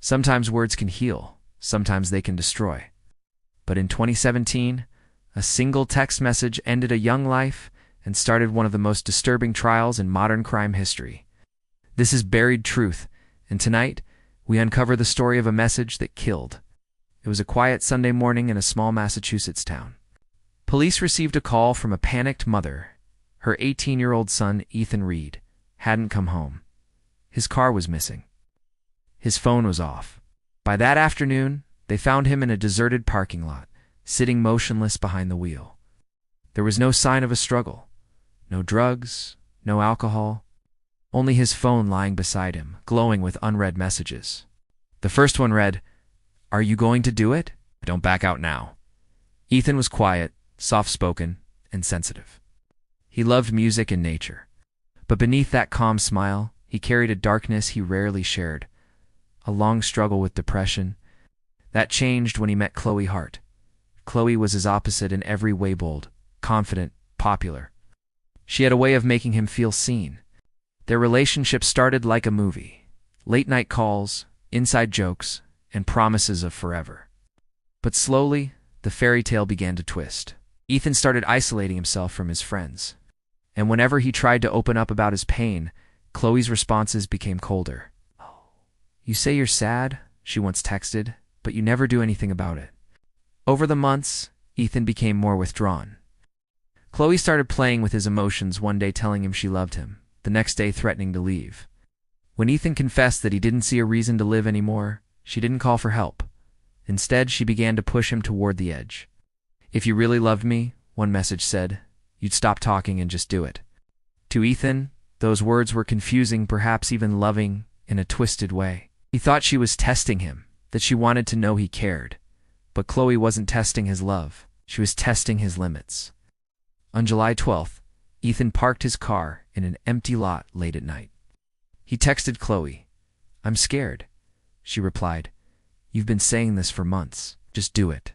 Sometimes words can heal, sometimes they can destroy. But in 2017, a single text message ended a young life and started one of the most disturbing trials in modern crime history. This is Buried Truth, and tonight, we uncover the story of a message that killed. It was a quiet Sunday morning in a small Massachusetts town. Police received a call from a panicked mother. Her 18-year-old son, Ethan Reed, hadn't come home. His car was missing. His phone was off. By that afternoon, they found him in a deserted parking lot, sitting motionless behind the wheel. There was no sign of a struggle. No drugs, no alcohol. Only his phone lying beside him, glowing with unread messages. The first one read, "Are you going to do it? Don't back out now." Ethan was quiet, soft-spoken, and sensitive. He loved music and nature. But beneath that calm smile, he carried a darkness he rarely shared. A long struggle with depression. That changed when he met Chloe Hart. Chloe was his opposite in every way: bold, confident, popular. She had a way of making him feel seen. Their relationship started like a movie. Late-night calls, inside jokes, and promises of forever. But slowly, the fairy tale began to twist. Ethan started isolating himself from his friends. And whenever he tried to open up about his pain, Chloe's responses became colder. "You say you're sad," she once texted, "but you never do anything about it." Over the months, Ethan became more withdrawn. Chloe started playing with his emotions, one day telling him she loved him, the next day threatening to leave. When Ethan confessed that he didn't see a reason to live anymore, she didn't call for help. Instead, she began to push him toward the edge. "If you really loved me," one message said, "you'd stop talking and just do it." To Ethan, those words were confusing, perhaps even loving, in a twisted way. He thought she was testing him, that she wanted to know he cared. But Chloe wasn't testing his love. She was testing his limits. On July 12th, Ethan parked his car in an empty lot late at night. He texted Chloe. "I'm scared." She replied, "You've been saying this for months. Just do it.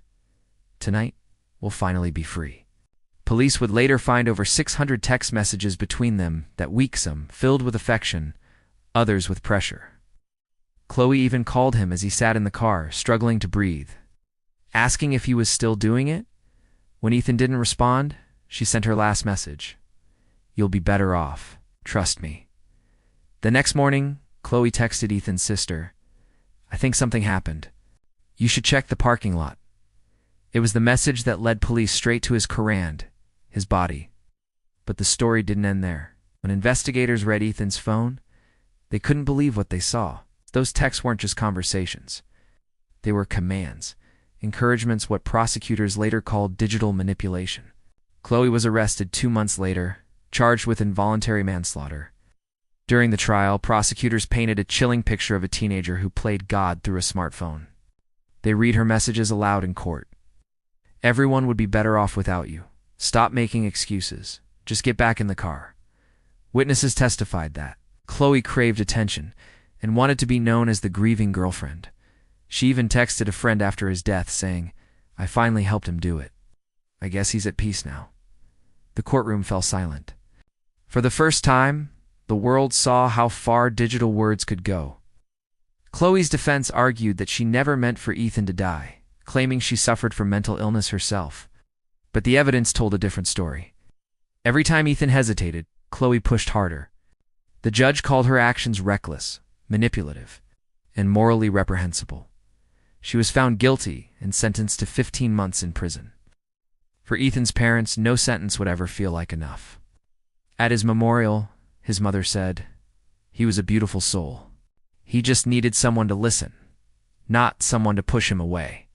Tonight, we'll finally be free." Police would later find over 600 text messages between them that week, some filled with affection, others with pressure. Chloe even called him as he sat in the car, struggling to breathe, asking if he was still doing it. When Ethan didn't respond, she sent her last message. "You'll be better off. Trust me." The next morning, Chloe texted Ethan's sister, "I think something happened. You should check the parking lot." It was the message that led police straight to his Quran, his body. But the story didn't end there. When investigators read Ethan's phone, they couldn't believe what they saw. Those texts weren't just conversations. They were commands, encouragements, what prosecutors later called digital manipulation. Chloe was arrested 2 months later, charged with involuntary manslaughter. During the trial, prosecutors painted a chilling picture of a teenager who played God through a smartphone. They read her messages aloud in court. "Everyone would be better off without you. Stop making excuses. Just get back in the car." Witnesses testified that Chloe craved attention and wanted to be known as the grieving girlfriend. She even texted a friend after his death saying, "I finally helped him do it. I guess he's at peace now." The courtroom fell silent. For the first time, the world saw how far digital words could go. Chloe's defense argued that she never meant for Ethan to die, claiming she suffered from mental illness herself. But the evidence told a different story. Every time Ethan hesitated, Chloe pushed harder. The judge called her actions reckless, manipulative, and morally reprehensible. She was found guilty and sentenced to 15 months in prison. For Ethan's parents, no sentence would ever feel like enough. At his memorial, his mother said, "He was a beautiful soul. He just needed someone to listen, not someone to push him away."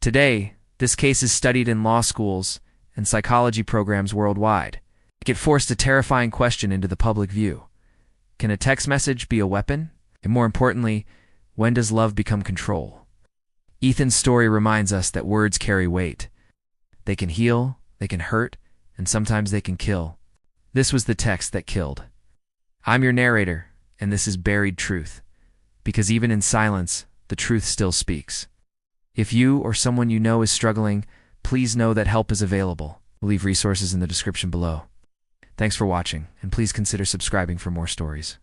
Today, this case is studied in law schools and psychology programs worldwide. It forced a terrifying question into the public view. Can a text message be a weapon? And more importantly, when does love become control? Ethan's story reminds us that words carry weight. They can heal, they can hurt, and sometimes they can kill. This was the text that killed. I'm your narrator, and this is Buried Truth. Because even in silence, the truth still speaks. If you or someone you know is struggling, please know that help is available. We'll leave resources in the description below. Thanks for watching, and please consider subscribing for more stories.